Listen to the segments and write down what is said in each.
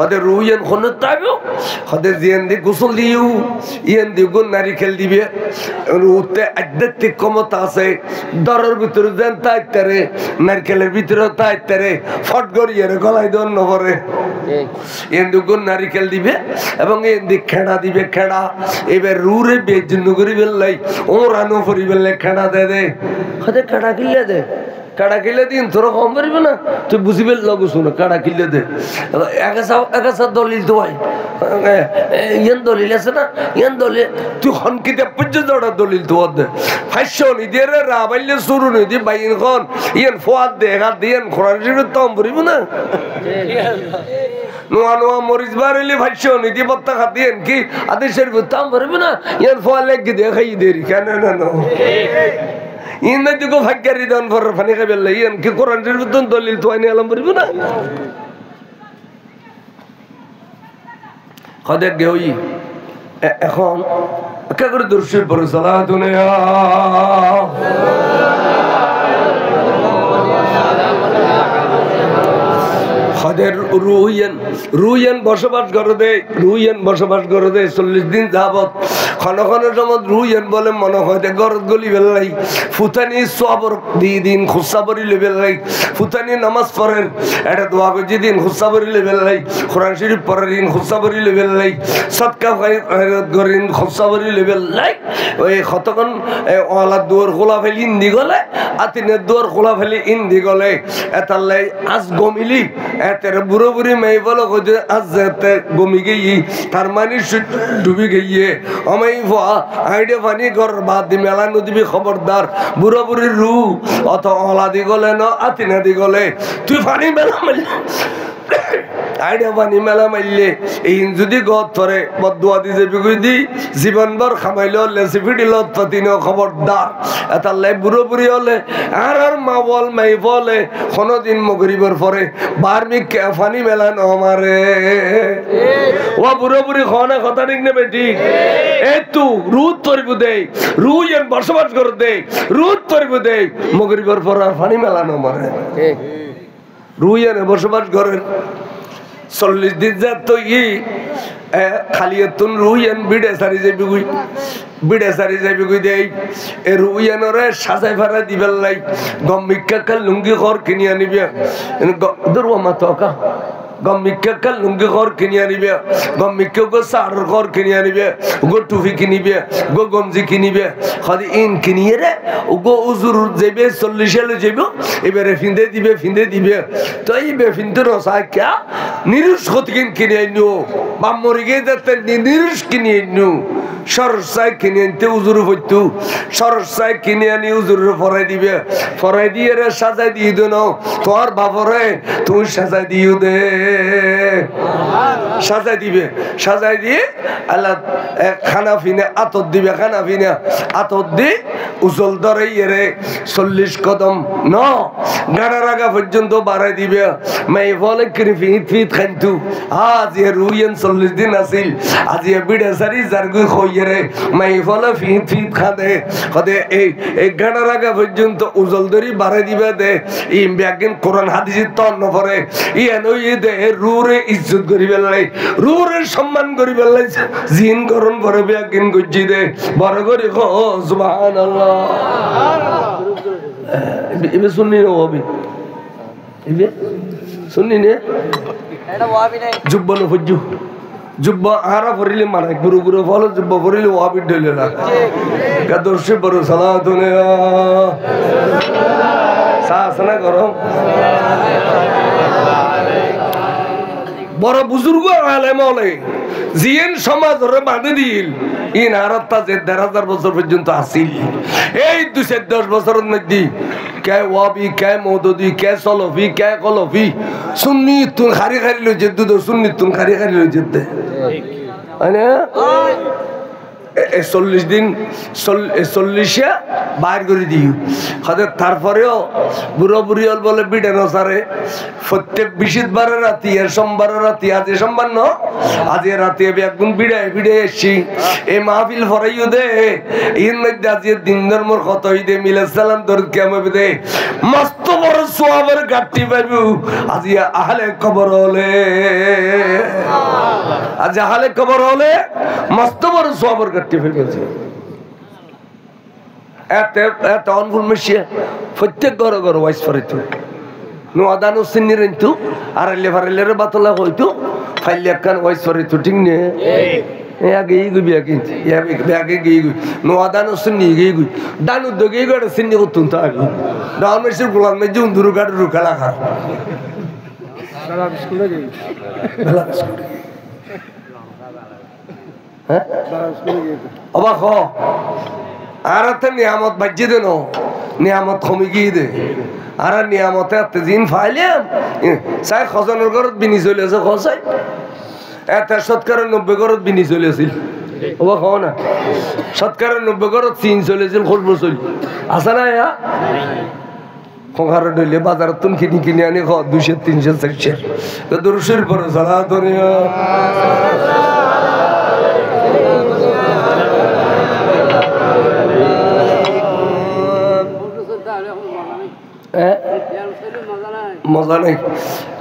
হদে রুইয়েন খনে তাইবো হদে জিয়ান দি গোসল দিও ইয়ান দি গুণ নারিকেল দিবে রুতে আধ্যাত্মিক ক্ষমতা আছে দরের ভিতরে যেন তাইতারে নারকেলের ভিতরে তাইতারে ফট করিয়ে গলায় দন নবরে ইয়ান দি গুণ নারিকেল দিবে এবং ইয়ান দি খেড়া দিবে খেড়া এবার রুরে বেজন্য করি বেললাই ওরানো করি বেললে খেড়া দে দে হদে খেড়া কিল্লে দে কাড়া কিলে দিন তোরা কম পারিবে না তুই বুঝিবে লগু শুনো কাড়া কিলে দে একা দলিল তো ভাই ইয়ান দলিল আছে না ইয়ান দলিল তুই হনকিতে পর্যন্ত দলিল তো দে ফাইশো নি দে রে রাবাইলে শুরু নি দি বাইন খন ইয়ান ফোয়াদ দে একা দিয়ান কোরআন শরীফ তো পারিবে না নোয়া নোয়া মরিচ বাড়িলে ফাইশো নি দি বত্তা খাদিয়েন কি আদেশের তো পারিবে না ইয়ান ফোয়া লেগে দে খাই দেরি কেন না না ইন্দা দিগো ভাগ্যারি দান ভর ফানি খাবে লাইন কি কোরআন শরীফ তো দলিল তো আইনি আলম বলবো না খদে গেই এখন কে করে দর্শন পড়ে সালাতুন ইয়া খদের রুইয়ান বসবাস করে দে 40 দিন যাবত ক্ষণ সময় রুইয়ান বলে মনে হয় গরদ গলি বেলাই ফুতানি সবর দিন খুসাবরি লেবেলাই ফুতানি নামাজ পড়েন এটা দোয়া করছি দিন খুসাবরি লেবেলাই কোরআন শরীফ পড়েন দিন খুসাবরি লেবেলাই সদকা করেন খুসাবরি লেবেলাই ওই কতক্ষণ ওয়ালার দুয়ার খোলা ফেলি ইন্দি গলে আতিনের দুয়ার খোলা ফেলি ইন্দি গলে এতাল্লাই আজ গমিলি এতের বুড়ো বুড়ি মেয়ে বলো আজ যেতে গমি গিয়ে তার মানে ডুবি গিয়ে আমাই আইডে পানি ঘর বাদ দি মেলা নদীবি খবরদার বুড়ো বুড়ির রু অত অলা দি গলে ন আতিনা দি গলে তুই পানি মেলা মারলি আইডিয়া পানি মেলা মারলে এই যদি গদ ধরে বদুয়া দি যে বিগুই দি জীবনভর খামাইল লেসি ফিডিল তিনিও খবরদার এটা লাই বুড়ো বুড়ি হলে আর মা বল মাই বলে কোনোদিন মগরিবর পরে বারমি পানি মেলা নমারে ও বুড়ো বুড়ি খাওয়ানা কথা ঠিক নেবে ঠিক এই তু রুদ তরিব দে রুইয়েন বসবাস করে দে রুদ তরিব দে মগরিবর পর আর পানি মেলা নমারে রুইয়েন বসবাস করেন 40 দিন যা তো ই খালি তুন রুইয়ান বিড়ে সারি যাবি গুই দেই এ রুইয়ানরে সাজাই ফারা দিবেল লাই গম্মিকা কাল লুঙ্গি ঘর কিনি আনিবে দরওয়া মাতকা গম্মিকা কাল লুঙ্গি ঘর কিনি আনিবে গম্মিকা গো সার ঘর কিনি আনিবে গো টুপি কিনিবে গো গমজি কিনিবে খালি ইন কিনিয়ে রে গো উজুর যাবে 40 সালে যাবে এবারে ফিন্দে দিবে তো এই বে ফিন্দে রসা কি নিরুষ কতকিন কিনে আইনো বামরি গে যেতে নিরুষ কিনে আইনো সরসাই কিনে আনতে উজুর হইতো সরসাই কিনে আনি উজুর ফরাই দিয়ে রে সাজাই দিয়ে দেন তোর বাপরে তুই সাজাই দিও দে সাজাই দিয়ে আল্লাহ খানা ফিনে আতর দিবে আতর দি উজল ধরে ইয়ে 40 কদম ন গাড়া রাগা পর্যন্ত বাড়াই দিবে মাই বলে কিনে ফিট খাইতু আজ এ রুইয়েন 40 দিন আসিল আজ এ বিড়ে সারি জারগুই খইয়ে রে মাই বলে ফিট খাদে এই গাড়া রাগা পর্যন্ত উজল ধরি বাড়াই দিবে দে ই ব্যাগিন কোরআন হাদিসের তন্ন পরে ইয়েন ওই দে রুরে ইজ্জত করি বেলাই রুরে সম্মান করি বেলাই জিন করন পরে ব্যাগিন গজ্জি দে বড় করে খ সুবহানাল্লাহ इबे सुननी ना वो भी इबे सुननी ने ऐडा वो भी नहीं जुब्बा नो फज्जू जुब्बा आरा फरिले माना गुरु फॉलो जुब्बा फरिले वो भी डले ना क्या दोषे बरो सलाह तूने सासना करो বড় বুজুর্গ আলেম হলে জিয়েন সমাজ ধরে বাঁধে দিল ইন আরাত্তা যে 1000 বছর পর্যন্ত আসিল এই 210 বছরের মধ্যে কে ওয়াবি কে মওদুদি কে সলফি কে কলফি সুন্নি তুন খারি লই যেতে তো সুন্নি তুন খারি লই যেতে আনে 40 দিন 40 বাইর করে দিও খাদের তারপরেও বুড়ো বুড়ি হল বলে বিড়ে নসারে প্রত্যেক 20 বারের রাতি এর সোমবারের রাতি আজ সোমবার ন আজ রাতে একদিন বিড়ে এসছি এই মাহফিল ফরাইও দে এর মধ্যে আজ দিন ধর্মর কত হইতে মিলে সালাম তোর কেমন দে মস্ত বড় সোয়াবের গাঠি পাইবো আজ আহলে কবর হলে জাহালে কবর হলে মস্ত বড় সবর কাটতে ফেলেছে এত অনফুল মিশিয়ে প্রত্যেক ঘর ঘর ওয়াইস ফরিত নোয়াদান সিন্নি রেন্তু আর লেভারেলের বাতলা হইতো ফাইল একখান ওয়াইস ফরিত ঠিক নে আগে গই আগে গই নোয়াদান সিন্নি গই দানু দগে গড় সিন্নি করতুন তা আগে দান মেশির গোলাম মে জুন দুরু গাড় রুখালা খা সারা স্কুলে গই বেলা স্কুলে হ্যাঁ স্কুলে গই অবাক হ আর তো নিয়ামত বাজ্যে দেন নিয়ামত কমে গিয়ে দে আর নিয়ামতে এত দিন ফাইলাম চাই খজনের ঘরত বিনি চলেছে খসাই এত সৎকারের 90 ঘরত বিনি চলেছিল অবাক হও না সৎকারের 90 ঘরত চিন চলেছিল খুব চল আছে না ইয়া সংসার ডলে বাজারত তুন কিনি আনি 200 300 400 তো দুরুশের পরে সালাত দুনিয়া মজা নেই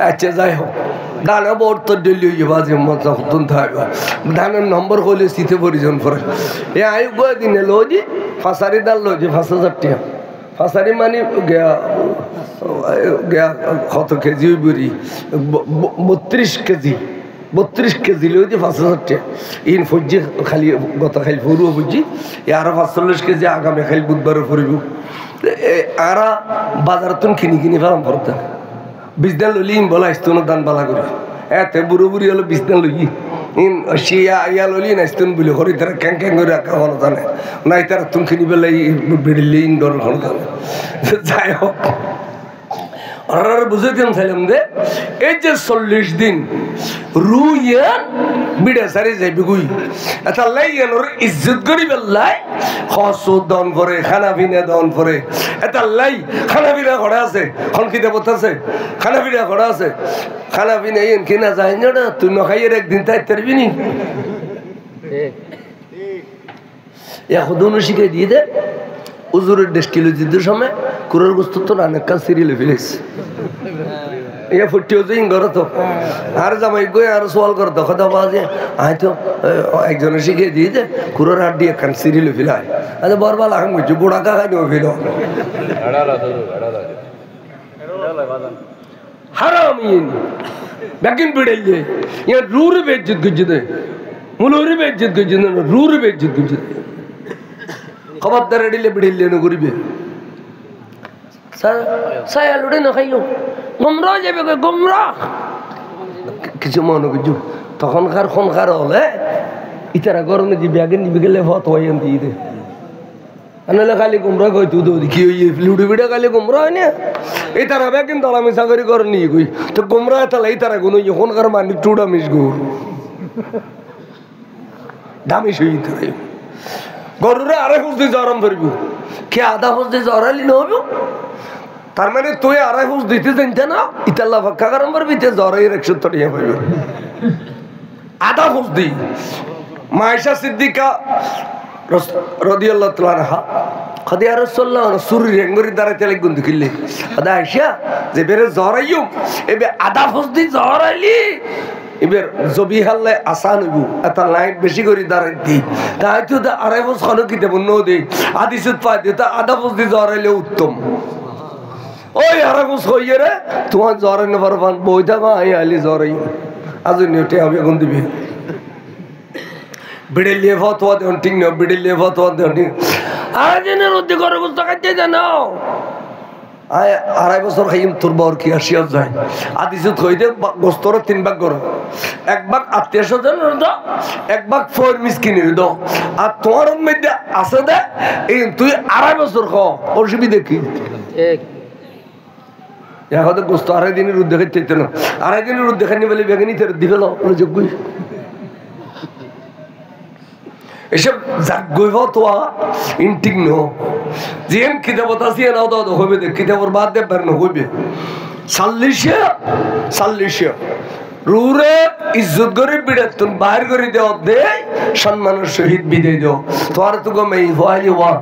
আচ্ছা যাই হোক দানা বড় তো ডেলি হয়ে বাজে মজা হতুন থাকবে ধানের নম্বর হলে শীতে পরিজন পরে এ আয়ু বই দিনে লোজি ফাঁসারি ডাল লোজি 5,000 টাকা ফাঁসারি মানে কত কেজি বুড়ি 32 কেজি লোজি 5,000 টাকা ইন ফুজি খালি গত খালি ফুরু ফুজি আর 45 কেজি আগামী খালি বুধবারে ফুরিব আর বাজারতুন কিনি ফেলাম পড়তে বিজদান লইলি বলা আসতো না দান বালা করে এতে বুড়ো বুড়ি হলো বিজদান লই ইন শিয়া ইয়া লইলি নাচতুন বলে করি তারা ক্যাং করে রাখা হলো জানে নাই তারা তুন কিনি বেলাই বেড়িলে ইনডোর হলো জানে যাই হোক আর বুঝে দিলাম চাইলাম দে এই যে 40 দিন রুইয়ান বিড়া সারি যাইবে গুই এটা লাইয়ানোর ইজ্জত করি বেলাই খসু দন করে খানা পিনা দন করে এটা লাই খানা পিনা ঘরে আছে খনকিতে বলতেছে খানা পিনা ঘরে আছে খানা পিনা ইন কিনা যায় না তুই নখাইয়ের একদিন তাই তারবি নি এখন শিখে দিয়ে দে উজুরের 10 কিলো যুদ্ধের সময় কুরের গোস্ত তো অনেক কাজ সিরিয়ালে ফেলেছে ইয়া ফুটিও যে ঘর তো আর জামাই গই আর সোয়াল করে তো কথা বাজে হয়তো একজনে শিখে দিয়ে দে কুরের হাত দিয়ে কান সিরিয়ালে ফেলায় আচ্ছা বরবাল আহম কিছু গোড়া কাকা নিয়ে ফেল হারাম ইন ব্যাকিন বিড়াইলে ইয়া রুর বেজ্জত গুজে দে মুলুরি বেজ্জত গুজে না রুর বেজ্জত গুজে খবরদার এডিলে বিড়িলে না করিবে সায়া লুড়ে না খাইও গুমরা যাবে গুমরা কিছু মনে কিছু তখনকার খনকার হলে ইতারা গরমে যে ব্যাগে নিবে গেলে ফত হয়ে দিয়ে দে আনলে খালি গুমরা কই তুই তো কি হই লুড়ে বিড়া খালি গুমরা হয় না এই তারা ব্যাগিন দলা মিশা করি কর নিয়ে কই তো গুমরা তাহলে এই তারা গুনো এখনকার মানি টুডা মিস গুর দামি সই তাই গরুরে আড়াই ফুস দিয়ে জরম ধরবি কে আধা ফুস দিয়ে জরালি নহব তার মানে তুই আড়াই ফুস দিতে জানতে না ইতাল্লা ফাক্কা গরম করবি তে জরাই 170 টাকা পাইব আধা ফুস দি মায়েশা সিদ্দিকা রাদিয়াল্লাহু তাআলা আনহা খদিয়া রাসূলুল্লাহ সুরি রেঙ্গরি দাঁড়াইতে লাগুন দেখিলে আদা আয়েশা যে বেরে জরাইও এবে আধা ফুস দি জরাইলি এবার জবি হাল্লে আসান হইব এটা লাইট বেশি করে দাঁড়াই দি তাই তো আড়াই বছর খানো কি দেব ন দে আদি সুদ পাই দে তা আধা বছর দিয়ে জরাইলে উত্তম ওই আড়াই বছর হইয়ে রে তোমার জরাই না পারবান বই থাকা আই আলি জরাই আজ নিউটে আমি এখন দিবি বিড়েলিয়ে ফতোয়া দেন ঠিক না বিড়েলিয়ে ফতোয়া দেন ঠিক আর দিনের উদ্যোগ করে বুঝতে কাটতে জানো আড়াই বছর খাইম তোর বর কি আসিয়া যায় আদি সুদ হই দে গোস্তর 3 ভাগ করো 1 ভাগ আত্মীয় স্বজনের দাও 1 ভাগ ফোর মিসকিনের দাও আর তোমার মধ্যে আছে দে এই তুই আড়াই বছর খ অসুবিধা কি ঠিক এখন তো গোস্ত আড়াই দিনের উদ্যোগ চাইতে না আড়াই দিনের উদ্যোগ খানি বলে বেগানি তোর দিবে যোগ্যই এসব জাগ্গই হতোয়া ইনটিক ন যেন কিতাবত আছে নাও দাও হবে দে কিতাবর বাদ দে পার ন হইবে 40 রুরে ইজ্জত করে বিড়াতুন বাইর করে দেও দে সম্মানের সহিত বিদায় দেও তোর তো গমেই হইলি ওয়া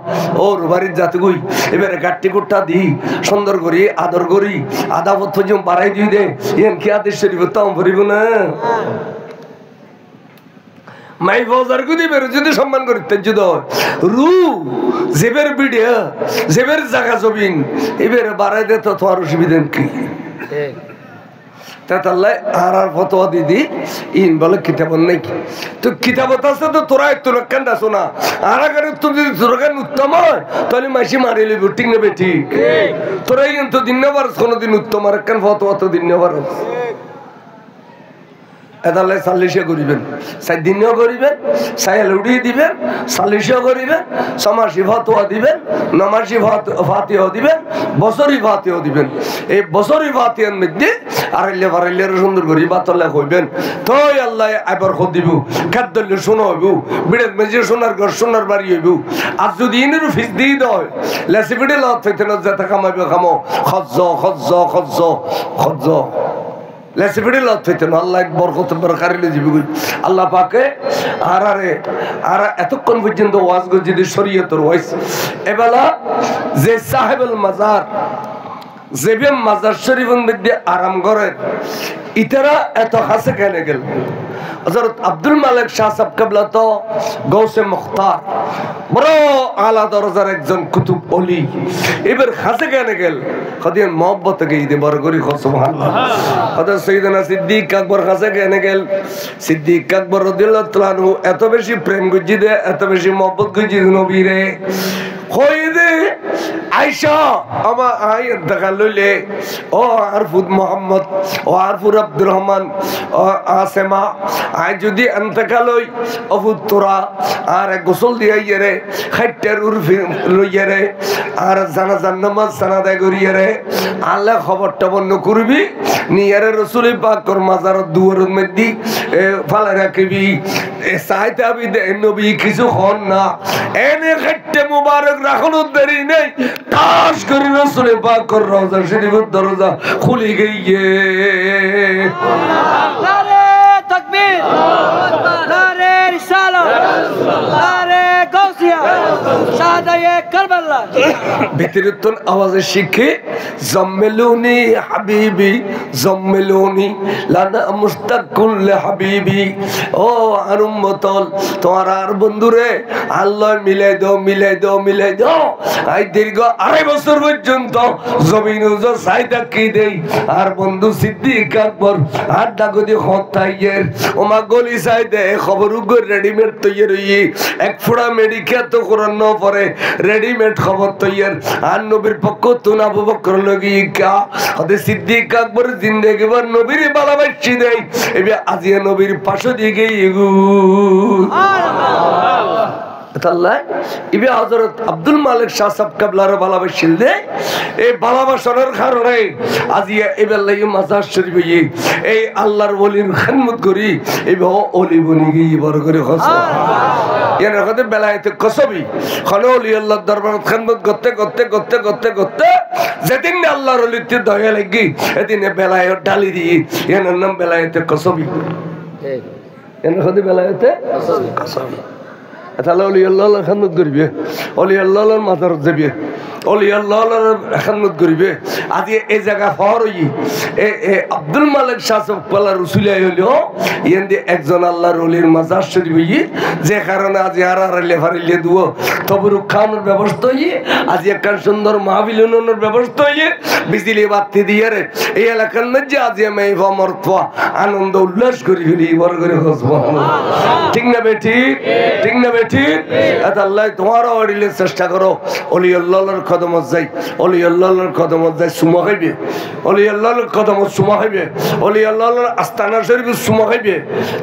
ওর বাড়ির জাত গই এবারে গাট্টি কুট্টা দি সুন্দর করি আদর করি আদা পথ জম বাড়াই দি দে এন কি আদেশ শরীফ তাও ভরিব না মাই বাজার গুদি বের যদি সম্মান করতে যদি রু জেবের বিডিয়া জেবের জায়গা জমিন এবারে বাড়াই দে তো তোমার অসুবিধা কি তাহলে আর ফতোয়া দিদি ইন বলে কিতাব নাই তো কিতাবত আছে তো তোরা একটু কেন আসো না আর আগে তুমি যদি তোরা উত্তম হয় তাহলে মাসি মারি লিব ঠিক নেবে ঠিক তোরাই কিন্তু দিন নেবার কোনোদিন উত্তম আর কেন ফতোয়া তো দিন নেবার এদালে সাল্লিশে করিবেন সাই দিনও করিবেন সাইল উড়িয়ে দিবেন সাল্লিশও করিবেন সমাসি ফতোয়া দিবেন নমাসি ফাতিহা দিবেন বছরি ফাতিহা দিবেন এই বছরি ফাতিহার মধ্যে আড়াইলে সুন্দর করি বাতলে কইবেন তোই আল্লাহ আবার খোদ দিব খাদ্য শোনা হইব বিড়ের মেজে সোনার ঘর সোনার বাড়ি হইব আর যদি ইনের ফিস দিয়ে দেয় লেসি বিড়ে লত হইতে না যেতে কামাইবে কামো খজ্জ খজ্জ খজ্জ খজ্জ লেসি বিড়ে লত হইতে না আল্লাহ বরকত বরকারিলে জীবী আল্লাহ পাকে আর এতক্ষণ পর্যন্ত ওয়াজ যদি শরীয়তের ওয়াইস এবেলা যে সাহেবুল মাজার জেবে মাজার শরীফের মধ্যে আরাম করেন ইতারা এত হাসে কেন গেল হযরত আব্দুল মালিক শাহ সাহেব কেবলা তো গৌসে মুখতার বড় আলা দরজার একজন কুতুব ওলি এবার হাসে কেন গেল কদিন মহব্বত কে ঈদে বড় করি সুবহানাল্লাহ হযরত সাইয়েদনা সিদ্দিক আকবর হাসে কেন গেল সিদ্দিক আকবর রাদিয়াল্লাহু তাআলা আনহু এত বেশি প্রেম গুজি দে এত বেশি মহব্বত গুজি নবীরে কইদে আয়েশা আমা আয়াত দেখা লইলে ও আরফুদ মোহাম্মদ ও আরফুর আব্দুর রহমান ও আসেমা আই যদি এন্তকালই অপুত্তরা আর গোসল দিয়াইয়ে রে খাইটার উরফি লইয়ে রে আর জানাজার নামাজ সানাদা করিয়ে রে আল্লাহ খবর টবর করবি নিয়ারে রসুল পাকর মাজার দুয়ারের মধ্যে ফালা রাখবি চাইতে আমি নবী কিছু হন না এনে খাইটে মুবারক রাখনো দেরি নেই তাস করে রসুল পাকর রওজা শরীফের দরজা খুলে গিয়ে নারে তাকবীর নারে রিসালাত নারে গাউসিয়া শাহাদায়ে কারবালা ভিতরতন আওয়াজে শিখে জম্মেলুনি হাবিবি জম্মেলুনি লানা মুস্তাকুল হাবিবি ও আর উম্মতল তোমার আর বন্ধুরে আল্লাহ মিলাই দাও আই দীর্ঘ 2.5 বছর পর্যন্ত জমিন উজো সাইদা কি দেই আর বন্ধু সিদ্দিক আকবর আর ডাগদি হতাইয়ের ওমা গলি সাইদে খবর উগর রেডিমেড তৈরি হই এক ফোড়া মেডিকেল তো কোরআন পরে রেডিমেড খবর তৈরি আর নবীর পক্ষ তো না আবু বকর লগি কা হদে সিদ্দিক আকবর জিন্দেগি ভর নবীর ভালোবাসি দেই এবে আজিয়া নবীর পাশে দিকে ইগু সুবহানাল্লাহ তাআলা ইবে হযরত আব্দুল মালিক শাহ সাহেব কেবলার ভালোবাসিল দে এই ভালোবাসার কারণে আজিয়া এবেলাই মাজার শরীফে এই আল্লাহর ওলির খিদমত করি এবে ওলি বনি গই বড় করে সুবহানাল্লাহ এর কথা বেলায়েতে কসবি খান ওলি আল্লাহর দরবারে খিদমত করতে যেদিন আল্লাহর ওলিতে দয়া লাগি এদিনে বেলায়েত ডালি দি এর নাম বেলায়েতে কসবি ঠিক এর কথা বেলায়েতে কসবি তাহলে অলি আল্লাহর খিদমত করবে অলি আল্লাহর মাজারত যাবে অলি আল্লাহর খিদমত করবে আজি এই জায়গা ফর হই এ আব্দুল মালিক শাহ সাহেব পালা রসুলাই হলো ইয়েন্দি একজন আল্লাহর ওলির মাজার শরীফ হই যে কারণে আজি আর লেফারিলে দুও তবরুক খাওয়ানোর ব্যবস্থা হই আজি একটা সুন্দর মাহফিলের ব্যবস্থা হই বিজলি বাতি দিয়ে রে এই এলাকার মধ্যে আজি আমি মরতোয়া আনন্দ উল্লাস করি হলি বড় করে সুবহানাল্লাহ ঠিক না বেটি ঠিক না ঠিক আল্লাহ তোমারও অড়িলে চেষ্টা করো অলি আল্লাহর কদমত যাই অলি আল্লাহর কদমত যাই সুমা খাইবে অলি আল্লাহর কদমত সুমা খাইবে অলি আল্লাহর আস্তানা শরীফ সুমা খাইবে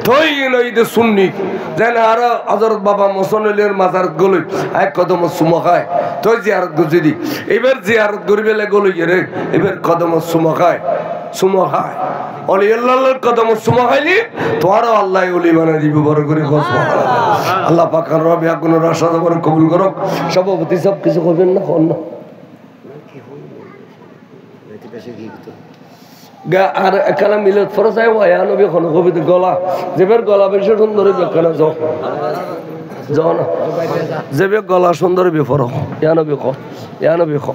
থই নইতে সুন্নি যেন আর হযরত বাবা মোসনলের মাজার গলই এক কদমত সুমা খায় তুই জিয়ারত গুজি দি এবার জিয়ারত করিবেলে গলই রে এবার কদমত সুমা খায় অলি আল্লাহর কদম সুমা খাইলি তোমারও আল্লাহ ওলি বানাই দিব বড় করে সুবহানাল্লাহ আল্লাহ পাক রব এক গুণ রাশা জবর কবুল করুক সভাপতি সব কিছু করবেন না কোন না আর একখানা মিলত ফরজ আয় ওয়া নবী কোন কবিতে গলা যেবের গলা বেশি সুন্দর বেখানা যাও না যেবে গলা সুন্দর বিফর ইয়া নবী খ